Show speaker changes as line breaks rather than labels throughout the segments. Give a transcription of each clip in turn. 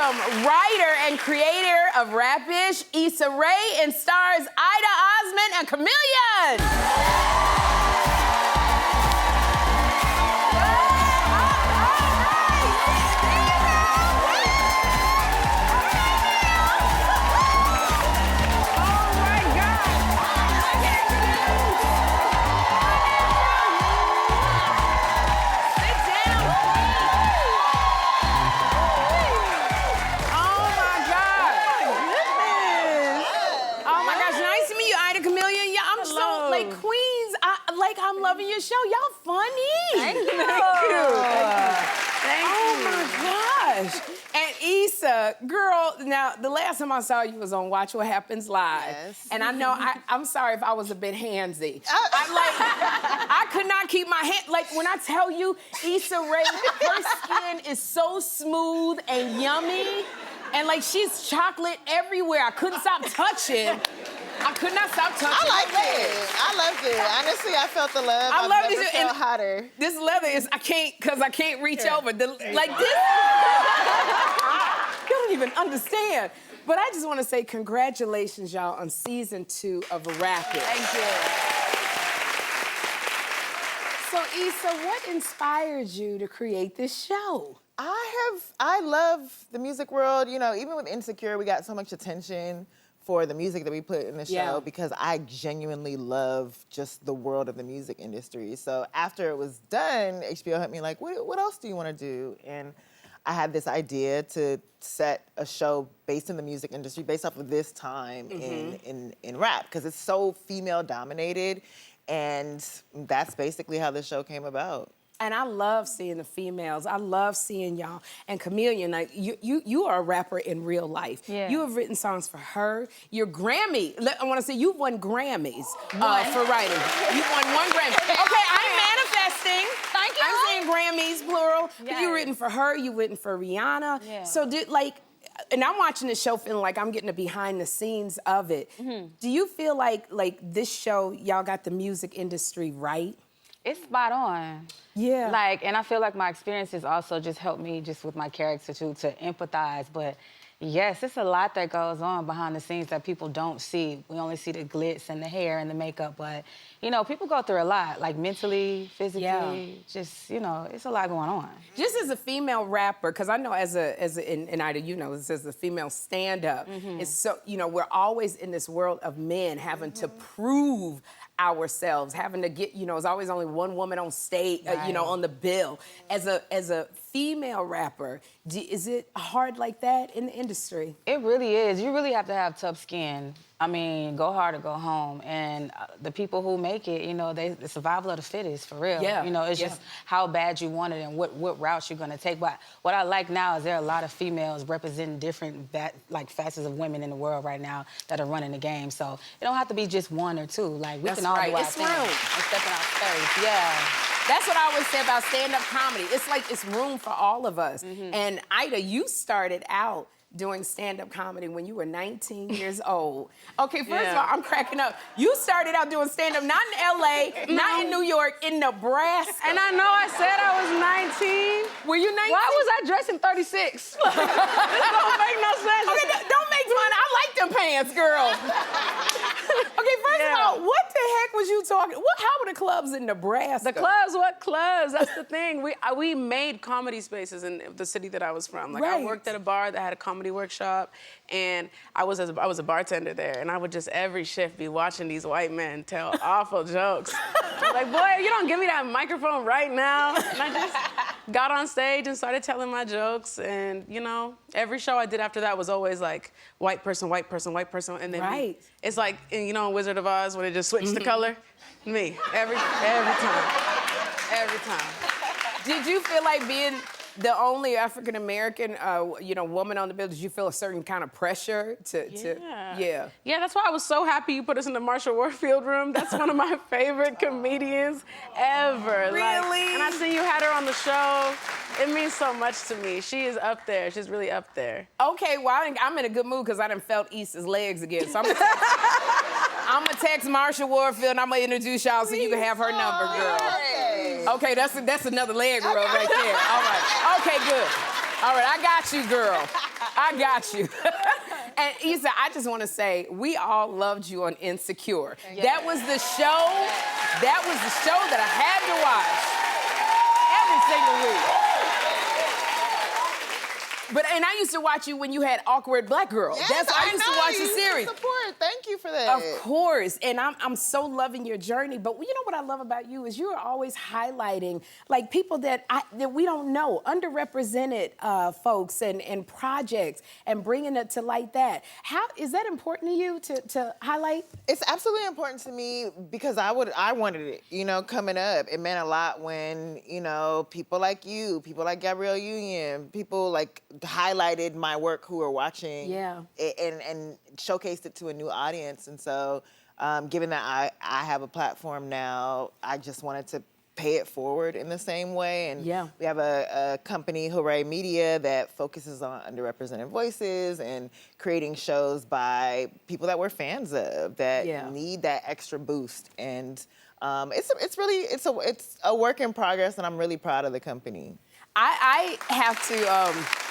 welcome writer and creator of Rap-ish, Issa Rae, and stars Aida Osman and KaMillion. I'm loving your show. Y'all funny.
Thank you.
Thank you. Oh my gosh. And Issa, girl, now the last time I saw you was on Watch What Happens Live.
Yes.
And I know, I'm sorry if I was a bit handsy. I could not keep my hand, like when I tell you, Issa Rae, her skin is so smooth and yummy. And like she's chocolate everywhere. I couldn't stop touching. I could not stop touching.
I liked it. I loved it. Honestly, I felt the love.
I love this.
Never felt hotter.
This leather is, I can't reach over. Like this. You don't even understand. But I just want to say congratulations, y'all, on season 2 of Rap-ish.
Thank you.
So, Issa, what inspired you to create this show?
I love the music world. You know, even with Insecure, we got so much attention for the music that we put in the show because I genuinely love just the world of the music industry. So after it was done, HBO hit me like, what else do you want to do? And I had this idea to set a show based in the music industry, based off of this time in rap, because it's so female dominated. And that's basically how the show came about.
And I love seeing the females. I love seeing y'all. And KaMillion, like, you are a rapper in real life.
Yeah.
You have written songs for her. You're Grammy. I want to say you've won Grammys for writing. You've won 1 Grammy. Okay, I'm manifesting.
Thank you.
I'm saying Grammys, plural.
Yes.
You've written for her. You've written for Rihanna.
Yeah.
So, and I'm watching the show feeling like I'm getting the behind the scenes of it. Do you feel like this show, y'all got the music industry right?
It's spot on.
Yeah.
Like, and I feel like my experiences also just helped me just with my character too, to empathize. But yes, it's a lot that goes on behind the scenes that people don't see. We only see the glitz and the hair and the makeup, but you know, people go through a lot, like mentally, physically, just, you know, it's a lot going on.
Just as a female rapper, because I know and Ida, you know, this as a female stand-up, it's so, you know, we're always in this world of men having to prove ourselves, having to get, you know, there's always only one woman on stage, you know, on the bill. As a female rapper, is it hard like that in the industry?
It really is. You really have to have tough skin. I mean, go hard or go home. And the people who make it, you know, the survival of the fittest, for real.
Yeah.
You know, it's just how bad you want it and what route you're gonna take. But what I like now is there are a lot of females representing different facets of women in the world right now that are running the game. So it don't have to be just 1 or 2. Like, we can all do our thing and step in our space. Yeah.
That's what I always say about stand-up comedy. It's like it's room for all of us. And Ida, you started out doing stand-up comedy when you were 19 years old. Okay, first of all, I'm cracking up. You started out doing stand-up not in LA, not in New York, in Nebraska.
And I know I said I was 19.
Were you 19?
Why was I dressed in 36? This don't make no sense.
Okay, don't make fun. I like them pants, girl. Okay, first of all, what the heck was you talking? How were the clubs in Nebraska?
The clubs, what clubs? That's the thing. We made comedy spaces in the city that I was from. Like, I worked at a bar that had a comedy workshop, and I was a bartender there, and I would just every shift be watching these white men tell awful jokes. Like, boy, you don't give me that microphone right now. And I just got on stage and started telling my jokes, and you know, every show I did after that was always like white person, white person, white person, and then it's like, you know, in Wizard of Oz when it just switched the color. Me, every time.
Did you feel like being the only African-American, you know, woman on the bill? Did you feel a certain kind of pressure to
Yeah, that's why I was so happy you put us in the Marsha Warfield room. That's one of my favorite comedians ever.
Really?
And I see you had her on the show. It means so much to me. She is up there. She's really up there.
Okay, well, I'm in a good mood because I done felt Issa's legs again. So I'm gonna text Marsha Warfield and I'm gonna introduce y'all so you can have her number, girl. Okay, that's another leg rub right there. All right. Okay, good. All right, I got you, girl. I got you. And Issa, I just want to say, we all loved you on Insecure. That was the show. That was the show that I had to watch every single week. And I used to watch you when you had Awkward Black Girl.
Yes,
I used to watch the series.
Support. Thank you for that.
Of course, and I'm so loving your journey. But you know what I love about you is you are always highlighting like people that we don't know, underrepresented folks and projects, and bringing it to light. That how is that important to you to highlight?
It's absolutely important to me because I wanted it. You know, coming up, it meant a lot when people like you, people like Gabrielle Union, people like highlighted my work who are watching and showcased it to a new audience. And so given that I have a platform now, I just wanted to pay it forward in the same way. And we have a company, Hooray Media, that focuses on underrepresented voices and creating shows by people that we're fans of that need that extra boost. And it's a work in progress, and I'm really proud of the company.
I have to.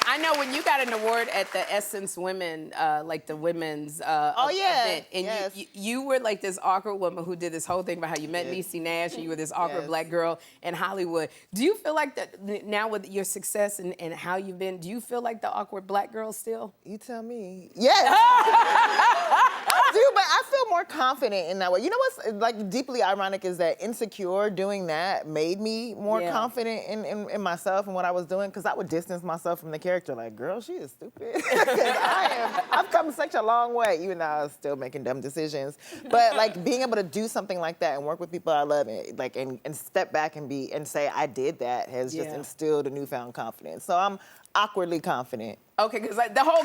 I know when you got an award at the Essence Women, like the women's event, and you were like this awkward woman who did this whole thing about how you met Niecy Nash, and you were this awkward black girl in Hollywood. Do you feel like that now with your success and how you've been, do you feel like the awkward black girl still?
You tell me. Yes. I do, but I feel more confident in that way. You know what's like deeply ironic is that Insecure doing that made me more confident in myself and what I was doing, because I would distance myself from the character. Like, girl, she is stupid. I've come such a long way, even though I was still making dumb decisions. But like being able to do something like that and work with people I love, and step back and say I did that has just instilled a newfound confidence. So I'm awkwardly confident.
Okay, because like, the whole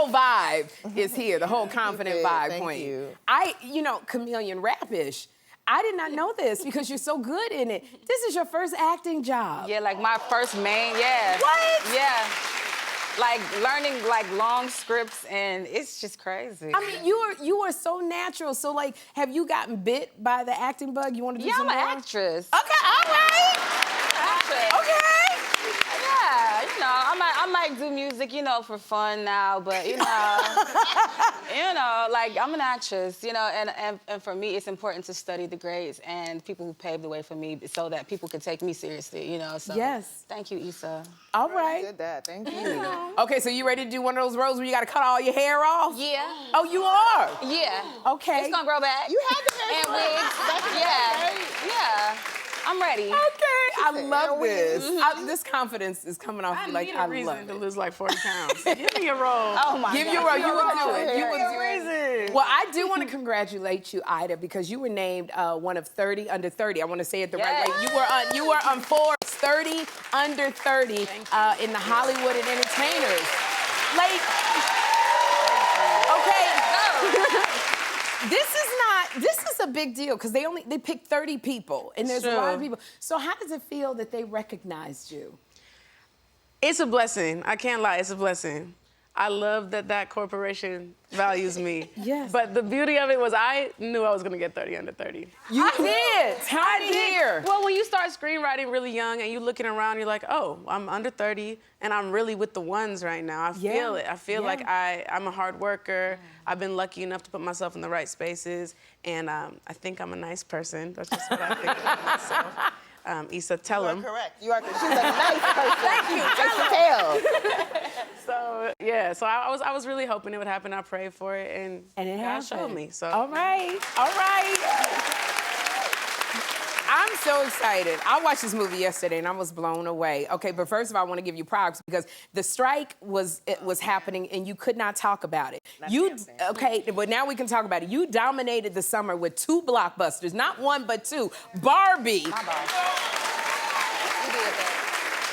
vibe is here. The whole confident vibe
Thank
point.
you.
KaMillion Rapish. I did not know this because you're so good in it. This is your first acting job.
Yeah, like my first main,
What?
Yeah. Like learning like long scripts, and it's just crazy.
I mean, you are so natural. So like, have you gotten bit by the acting bug? You want to do some
I'm
more?
an actress.
Okay, all right. Okay.
Yeah, I might do music, for fun now, but like I'm an actress, and for me, it's important to study the greats and people who paved the way for me, so that people can take me seriously, So
yes.
Thank you, Issa.
All right. You did that. Thank you.
Okay, so you ready to do one of those roles where you got to cut all your hair off?
Yeah.
Oh, you are?
Yeah.
Okay.
It's gonna grow back.
You had the hair.
And wigs. Yeah. I'm ready.
Okay, I love this. This confidence is coming off you like I love
reason to
it.
lose like 40 pounds. Give me a role.
Oh my
Give
God.
you a role. You would do it. You would
Give me
do
a
it.
reason.
Well, I do want to congratulate you, Ida, because you were named one of 30 under 30. I want to say it the right way. You were on Forbes 30 under 30 in the Hollywood and Entertainers. Like, okay. This is a big deal because they picked 30 people, and there's a lot of people. So how does it feel that they recognized you?
It's a blessing. I can't lie, it's a blessing. I love that corporation values me.
Yes.
But the beauty of it was I knew I was gonna get 30 under 30.
You did. Tell me here.
Well, when you start screenwriting really young and you're looking around, you're like, oh, I'm under 30 and I'm really with the ones right now. I feel it. I feel like I'm a hard worker. I've been lucky enough to put myself in the right spaces, and I think I'm a nice person. That's just what I think about myself. Issa, tell him.
You are correct. You are correct. She's a nice person. Thank you. I can tell.
So yeah, so I was really hoping it would happen. I prayed for it, and
it
God
happened.
showed me. So
all right. I'm so excited. I watched this movie yesterday and I was blown away. Okay, but first of all, I want to give you props because the strike was happening and you could not talk about it. But now we can talk about it. You dominated the summer with 2 blockbusters, not 1 but 2. Barbie.
My boss. You did that.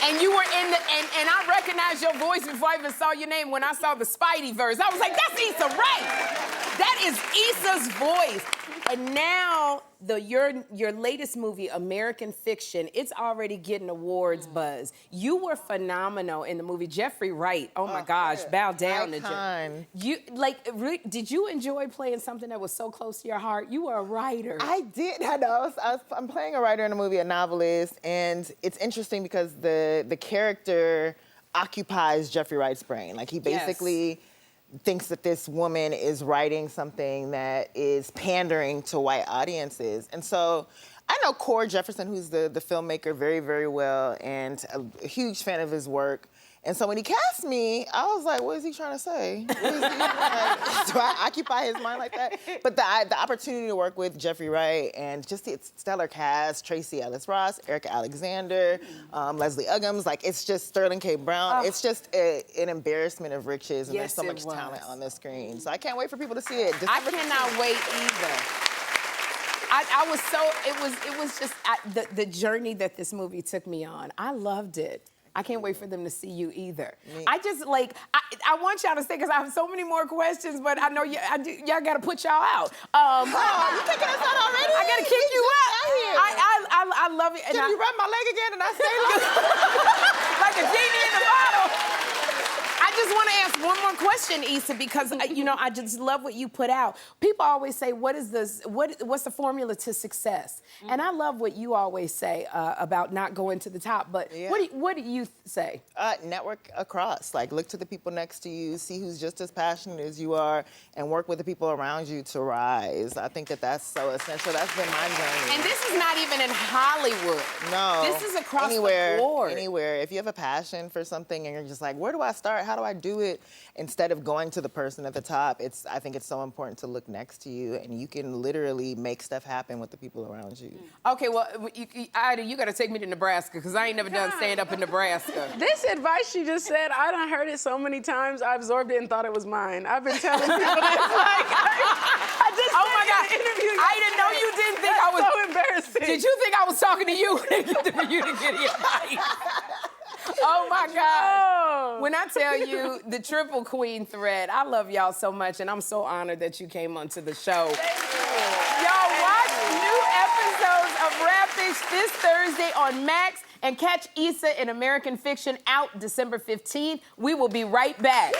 And you were in and I recognized your voice before I even saw your name when I saw the Spidey verse. I was like, that's Issa Rae. That is Issa's voice. And now your latest movie, American Fiction, it's already getting awards buzz. You were phenomenal in the movie. Jeffrey Wright, oh my gosh, bow down to Jeffrey. Did you enjoy playing something that was so close to your heart? You were a writer.
I did. I know. I'm playing a writer in a movie, a novelist, and it's interesting because the character occupies Jeffrey Wright's brain. Like he basically thinks that this woman is writing something that is pandering to white audiences. And so I know Core Jefferson, who's the filmmaker, very, very well, and a huge fan of his work. And so when he cast me, I was like, what is he trying to say? What is he, like, do I occupy his mind like that? But the opportunity to work with Jeffrey Wright and just the stellar cast, Tracy Ellis Ross, Erica Alexander, Leslie Uggams, like it's just Sterling K. Brown. It's just an embarrassment of riches, and there's so much talent on the screen. So I can't wait for people to see it.
I cannot wait either. I was so, it was just the journey that this movie took me on. I loved it. I can't wait for them to see you either. I just like, I want y'all to stay because I have so many more questions, but I know y'all gotta put y'all out.
Oh, you kicking us out already?
I gotta kick you out. I love it.
Can you rub my leg again and I stay
like a genie in the bottle? I just want to ask one more question, Issa, because you know I just love what you put out. People always say, what's the formula to success? And I love what you always say about not going to the top. But what do you say?
Network across. Like, look to the people next to you, see who's just as passionate as you are, and work with the people around you to rise. I think that that's so essential. That's been my journey.
And this is not even in Hollywood.
No.
This is across the board.
Anywhere. If you have a passion for something and you're just like, where do I start? How do I do it? Instead of going to the person at the top, I think it's so important to look next to you, and you can literally make stuff happen with the people around you.
Okay, well, Ida, you got to take me to Nebraska, because I ain't never done stand up in Nebraska.
This advice she just said, I done heard it so many times, I absorbed it and thought it was mine. I've been telling people this, like, I just
oh my God,
interview.
I didn't know you didn't think I was.
So embarrassing.
Did you think I was talking to you for you to get the advice? Oh my God.
No.
When I tell you the Triple Queen thread, I love y'all so much, and I'm so honored that you came onto the show. Y'all watch new episodes of Rap-ish this Thursday on Max, and catch Issa in American Fiction out December 15th. We will be right back.